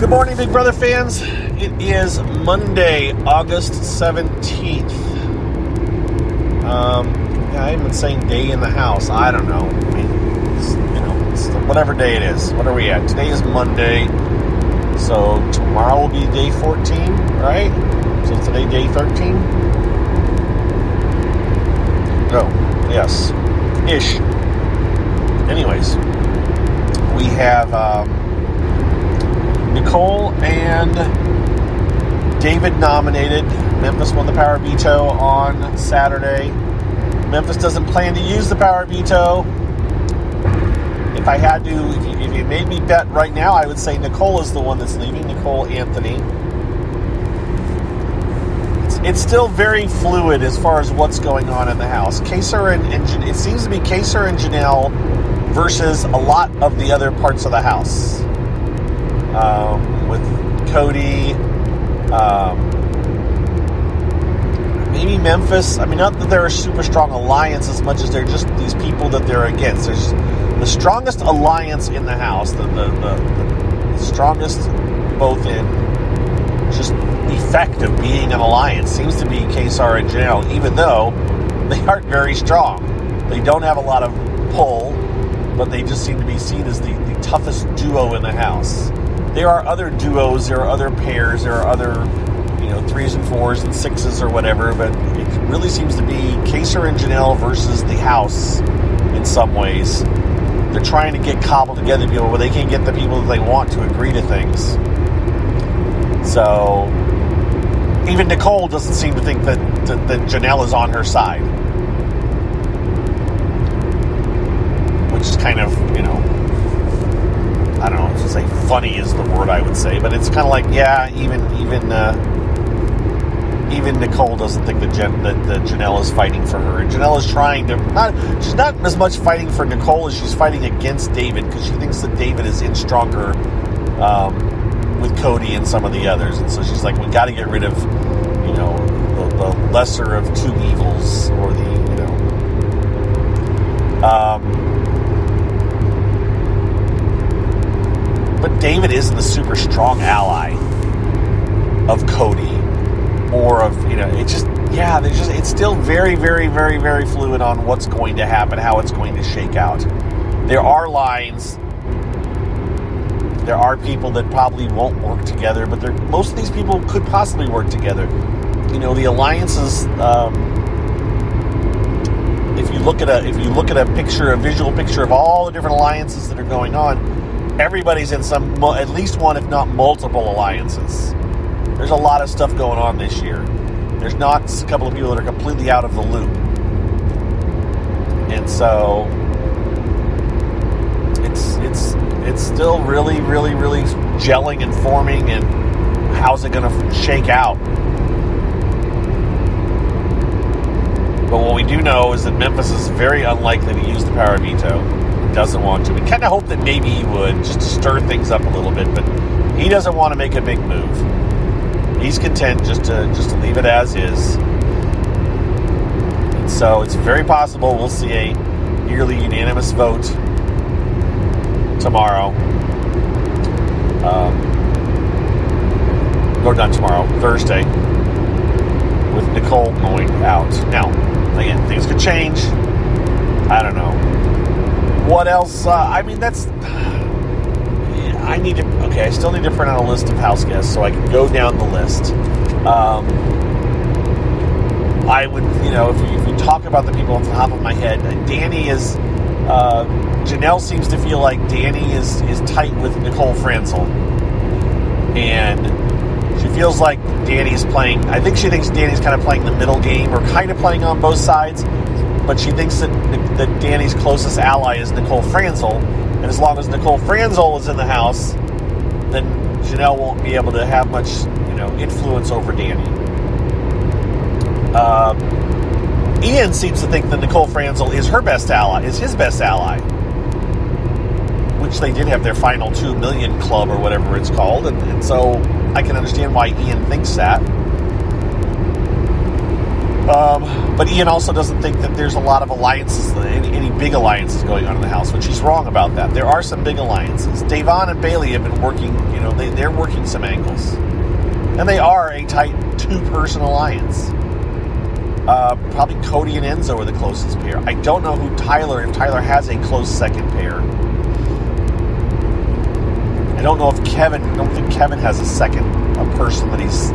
Good morning, Big Brother fans. It is Monday, August 17th. I haven't been saying day in the house. I don't know. I mean, it's whatever day it is. What are we at? Today is Monday. So tomorrow will be day 14, right? So today, day 13? Oh, yes. Ish. Anyways, we have Nicole and David nominated. Memphis won the power veto on Saturday. Memphis doesn't plan to use the power veto. If I had to, if you made me bet right now, I would say Nicole is the one that's leaving, Nicole Anthony. It's still very fluid as far as what's going on in the house. Kaysar and it seems to be Kaysar and Janelle versus a lot of the other parts of the house. With Cody, maybe Memphis. I mean, not that they're a super strong alliance as much as they're just these people that they're against. There's the strongest alliance in the house, the strongest both in just effect of being an alliance seems to be Kaysar and Janelle, even though they aren't very strong. They don't have a lot of pull, but they just seem to be seen as the toughest duo in the house. There are other duos, there are other pairs, there are other, 3s and 4s and 6s or whatever, but it really seems to be Kaysar and Janelle versus the house in some ways. They're trying to get cobbled together people, but they can't get the people that they want to agree to things. So, even Nicole doesn't seem to think that Janelle is on her side. Which is kind of, I don't know, to say funny is the word I would say, but it's kind of like, yeah, even Nicole doesn't think that Janelle is fighting for her. And Janelle is trying to, she's not as much fighting for Nicole as she's fighting against David, because she thinks that David is in stronger with Cody and some of the others. And so she's like, we got to get rid of, the lesser of two evils, or but David isn't the super strong ally of Cody, or of, it's still very, very, very, very fluid on what's going to happen, how it's going to shake out. There are lines. There are people that probably won't work together, but most of these people could possibly work together. The alliances, if you look at a visual picture of all the different alliances that are going on, everybody's in at least one, if not multiple alliances. There's a lot of stuff going on this year. There's not a couple of people that are completely out of the loop. And so it's still really, really, really gelling and forming, and how's it going to shake out? But what we do know is that Memphis is very unlikely to use the power veto. Doesn't want to. We kind of hope that maybe he would, just to stir things up a little bit, but he doesn't want to make a big move. He's content just to leave it as is. And so it's very possible we'll see a nearly unanimous vote tomorrow. Or not tomorrow, Thursday, with Nicole going out. Now, again, things could change. I don't know. What else? I still need to print out a list of house guests so I can go down the list. I would, if you talk about the people off the top of my head, Danny is, Janelle seems to feel like Danny is tight with Nicole Franzel. And she feels like Danny's playing, I think she thinks Danny's kind of playing the middle game, or kind of playing on both sides. But she thinks that Danny's closest ally is Nicole Franzel, and as long as Nicole Franzel is in the house, then Janelle won't be able to have much, influence over Danny. Ian seems to think that Nicole Franzel is her best ally, is his best ally, which they did have their final 2 million club or whatever it's called, and so I can understand why Ian thinks that. But Ian also doesn't think that there's a lot of alliances, any big alliances going on in the house, which he's wrong about that. There are some big alliances. Davon and Bailey have been working, they're working some angles. And they are a tight two-person alliance. Probably Cody and Enzo are the closest pair. I don't know if Tyler has a close second pair. I don't know if I don't think Kevin has a person that he's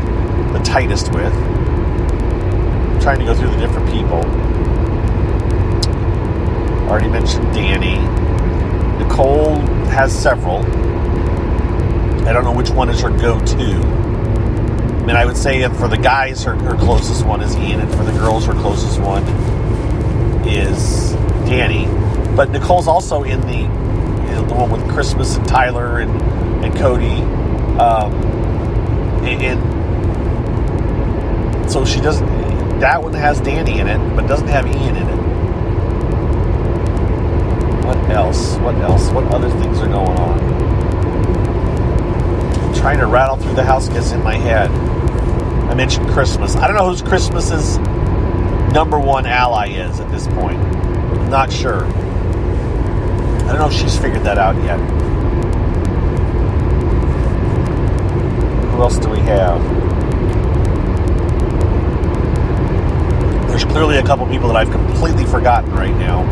the tightest with. I'm trying to go through the different people. Already mentioned Danny. Nicole has several. I don't know which one is her go-to. I mean, I would say for the guys, her closest one is Ian, and for the girls, her closest one is Danny. But Nicole's also in the one with Christmas and Tyler and Cody, and so she doesn't. That one has Danny in it, but doesn't have Ian in it. What else? What other things are going on? I'm trying to rattle through the house gets in my head. I mentioned Christmas. I don't know who's Christmas's number one ally is at this point. I'm not sure. I don't know if she's figured that out yet. Who else do we have? There's clearly a couple people that I've completely forgotten right now.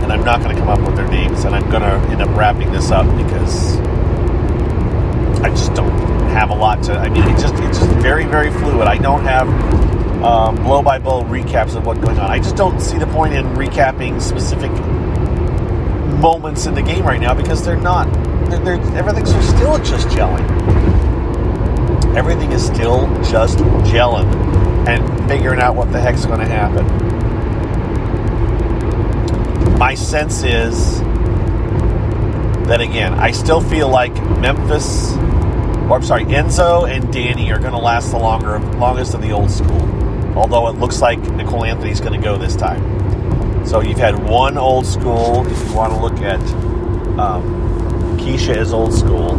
And I'm not going to come up with their names, and I'm going to end up wrapping this up because I just don't have a lot to. I mean, it's just very, very fluid. I don't have blow-by-blow recaps of what's going on. I just don't see the point in recapping specific moments in the game right now because they're not. Everything's still just gelling. Everything is still just gelling and figuring out what the heck's going to happen. My sense is that, again, I still feel like Enzo and Danny are going to last the longest of the old school. Although it looks like Nicole Anthony's going to go this time. So you've had one old school, if you want to look at Keisha as old school,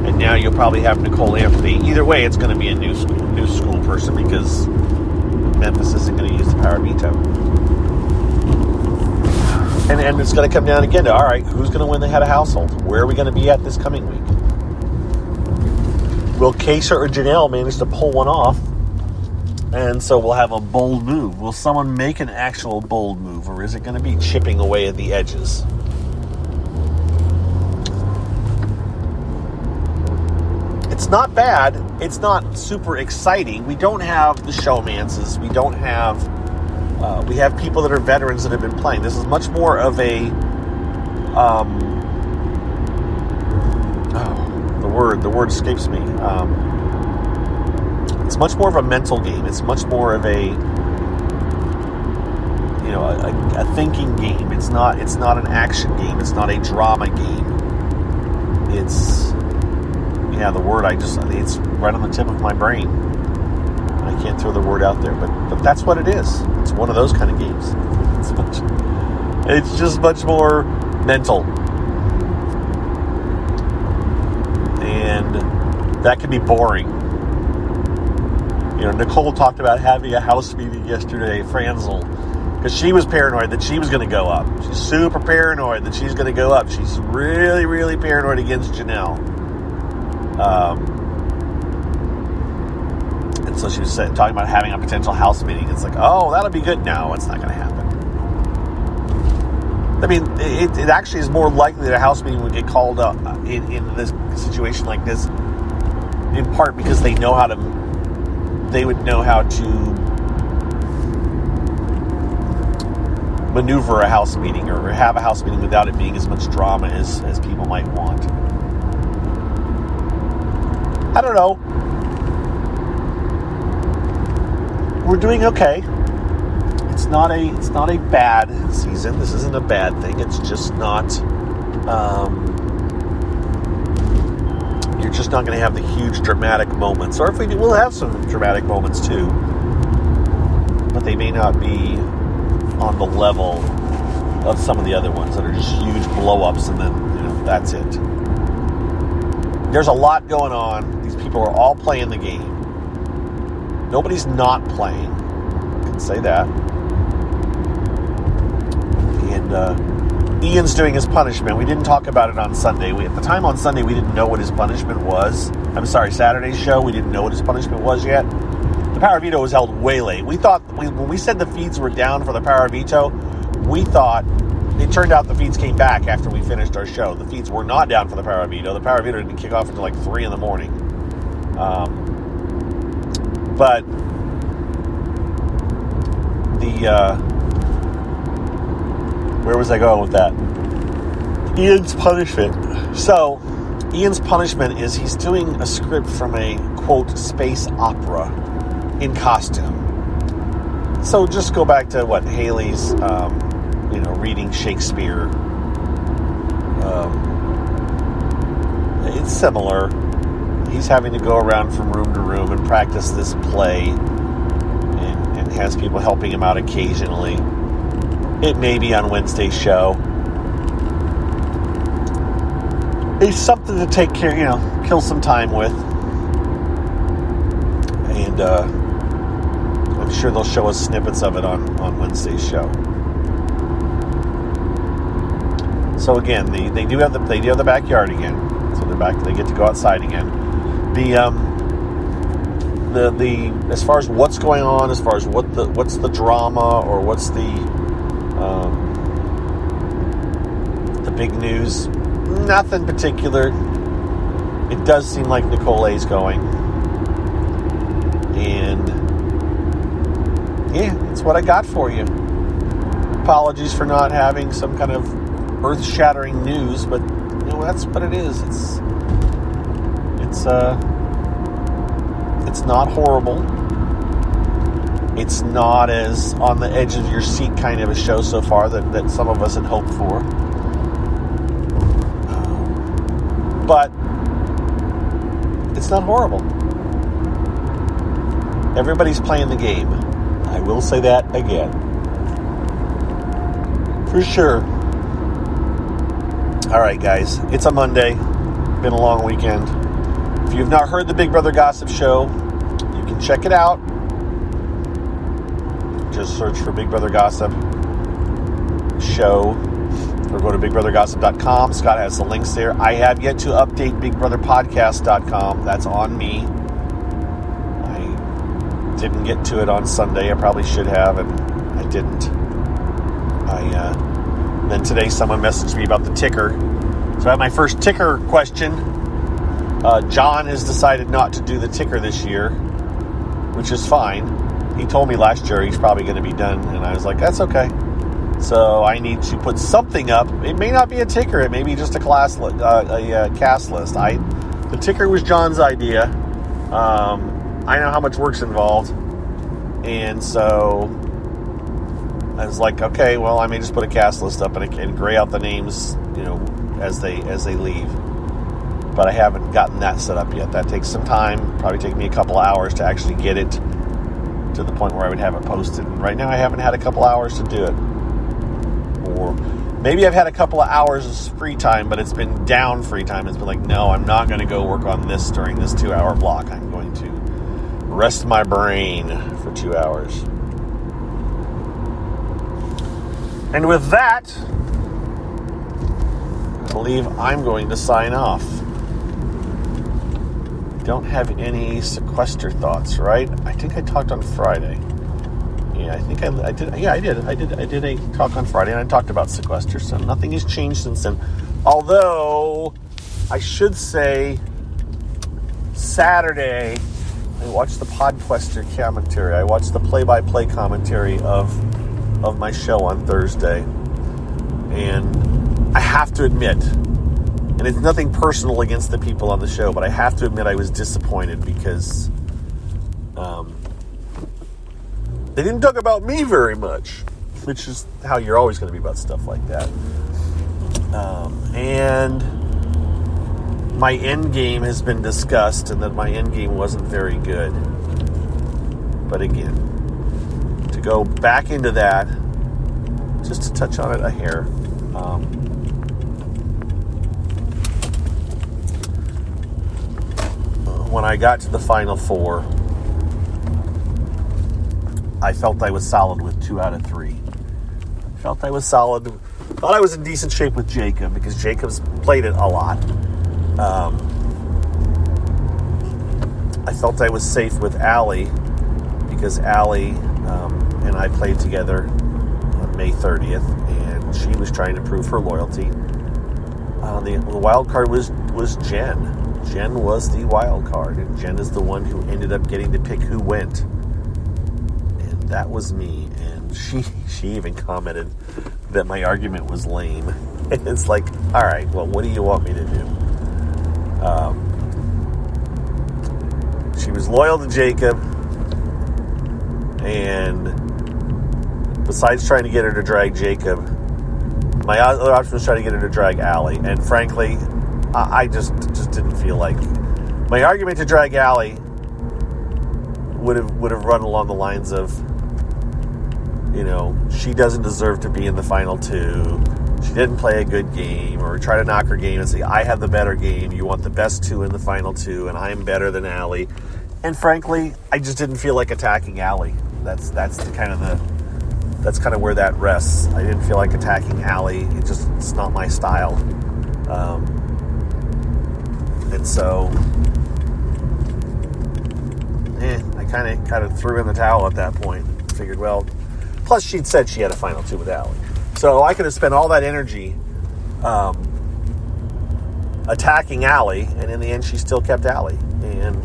and now you'll probably have Nicole Anthony. Either way, it's going to be a new school person because Memphis isn't going to use the power veto. And it's going to come down again to, all right, who's going to win the head of household? Where are we going to be at this coming week? Will Keisha or Janelle manage to pull one off? And so we'll have a bold move. Will someone make an actual bold move, or is it going to be chipping away at the edges? It's not bad. It's not super exciting. We don't have the showmances. We don't have... we have people that are veterans that have been playing. This is much more of a... the word escapes me. It's much more of a mental game. It's much more of a thinking game. It's not an action game. It's not a drama game. It's the word it's right on the tip of my brain. I can't throw the word out there, but that's what it is. It's one of those kind of games. It's just much more mental. And that can be boring. Nicole talked about having a house meeting yesterday, Franzel, because she was paranoid that she was going to go up. She's super paranoid that she's going to go up. She's really, really paranoid against Janelle. And so she was talking about having a potential house meeting. It's like, oh, that'll be good. No, it's not going to happen. I mean, it actually is more likely that a house meeting would get called up in this situation like this, in part because they would know how to maneuver a house meeting or have a house meeting without it being as much drama as people might want. I don't know. We're doing okay. It's not a bad season. This isn't a bad thing. It's just not. You're just not going to have the huge dramatic moments. Or if we do, we'll have some dramatic moments too. But they may not be on the level of some of the other ones that are just huge blow-ups and then, that's it. There's a lot going on. These people are all playing the game. Nobody's not playing. I can say that. And Ian's doing his punishment. We didn't talk about it on Sunday. At the time on Sunday, we didn't know what his punishment was. I'm sorry, Saturday's show, we didn't know what his punishment was yet. The Power Veto was held way late. We thought, when we said the feeds were down for the Power Veto, we thought, it turned out the feeds came back after we finished our show. The feeds were not down for the Power Veto. The Power Veto didn't kick off until like 3 in the morning. But where was I going with that? Ian's punishment. So, Ian's punishment is he's doing a script from a, quote, space opera in costume. So just go back to what Haley's, reading Shakespeare. It's similar. He's having to go around from room to room and practice this play and has people helping him out occasionally. It may be on Wednesday's show. It's something to take care, kill some time with. And I'm sure they'll show us snippets of it on Wednesday's show. So again, they do have the backyard again. So they're back. They get to go outside again. The as far as what's going on, as far as what's the drama or what's the big news, nothing particular. It does seem like Nicole A's going, and yeah, that's what I got for you. Apologies for not having some kind of earth-shattering news, but that's what it is. It's not horrible. It's not as on the edge of your seat kind of a show so far that some of us had hoped for. But it's not horrible. Everybody's playing the game. I will say that again. For sure. All right, guys. It's a Monday. Been a long weekend. If you've not heard the Big Brother Gossip Show, you can check it out. Just search for Big Brother Gossip Show or go to BigBrotherGossip.com. Scott has the links there. I have yet to update BigBrotherPodcast.com. That's on me. I didn't get to it on Sunday. I probably should have, and I didn't. Then today someone messaged me about the ticker. So I have my first ticker question. John has decided not to do the ticker this year, which is fine. He told me last year he's probably going to be done, and I was like, that's okay. So I need to put something up. It may not be a ticker. It may be just a cast list. The ticker was John's idea. I know how much work's involved, and so I was like, okay, well, I may just put a cast list up and gray out the names, as they leave. But I haven't gotten that set up yet. That takes some time. Probably take me a couple of hours to actually get it to the point where I would have it posted. And right now I haven't had a couple hours to do it. Or maybe I've had a couple of hours of free time, but it's been down free time. It's been like, no, I'm not going to go work on this during this 2-hour block. I'm going to rest my brain for 2 hours. And with that, I believe I'm going to sign off. Don't have any sequester thoughts, right? I think I talked on Friday. Yeah, I think I did. Yeah, I did. I did a talk on Friday, and I talked about sequester, so nothing has changed since then. Although, I should say, Saturday, I watched the Podquester commentary. I watched the play-by-play commentary of my show on Thursday. And I have to admit, and it's nothing personal against the people on the show, but I have to admit I was disappointed because they didn't talk about me very much, which is how you're always going to be about stuff like that. And my end game has been discussed, and that my end game wasn't very good. But again, to go back into that, just to touch on it a hair, when I got to the Final Four, I felt I was solid with 2 out of 3. Felt I was solid. Thought I was in decent shape with Jacob because Jacob's played it a lot. I felt I was safe with Allie because Allie and I played together on May 30th, and she was trying to prove her loyalty. The wild card was Jen. Jen was the wild card, and Jen is the one who ended up getting to pick who went. And that was me. And she even commented that my argument was lame. It's like, all right, well, what do you want me to do? She was loyal to Jacob, and besides trying to get her to drag Jacob, my other option was trying to get her to drag Allie. And frankly, I just didn't feel like my argument to drag Allie would have run along the lines of, she doesn't deserve to be in the final 2. She didn't play a good game, or try to knock her game and say, I have the better game. You want the best 2 in the final 2, and I'm better than Allie. And frankly, I just didn't feel like attacking Allie. That's kind of where that rests. I didn't feel like attacking Allie. It's not my style. And so, I kind of threw in the towel at that point. Figured, well, plus she'd said she had a final 2 with Allie. So I could have spent all that energy attacking Allie, and in the end she still kept Allie. And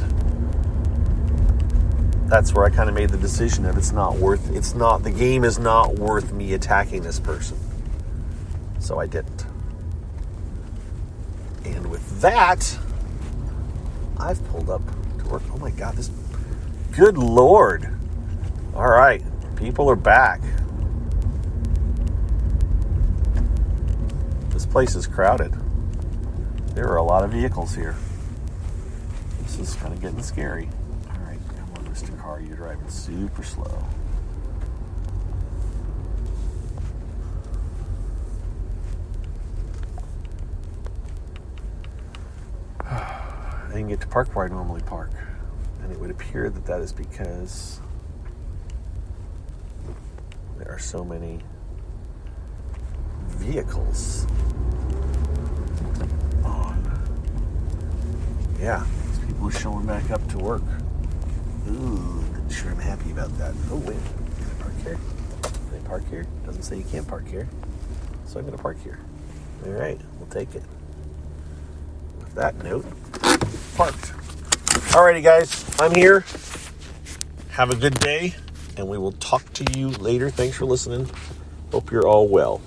that's where I kind of made the decision that the game is not worth me attacking this person. So I didn't. And with that, I've pulled up to work. Oh my God, good Lord. All right, people are back. This place is crowded. There are a lot of vehicles here. This is kind of getting scary. All right, come on, Mr. Car, you're driving super slow. I didn't get to park where I normally park. And it would appear that is because there are so many vehicles on. Yeah, these people are showing back up to work. Ooh, not sure I'm happy about that. Oh, wait. Can I park here? Can I park here? Doesn't say you can't park here. So I'm going to park here. All right, we'll take it. With that note, parked. Alrighty, guys, I'm here. Have a good day, and we will talk to you later. Thanks for listening. Hope you're all well.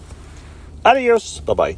Adios. Bye-bye.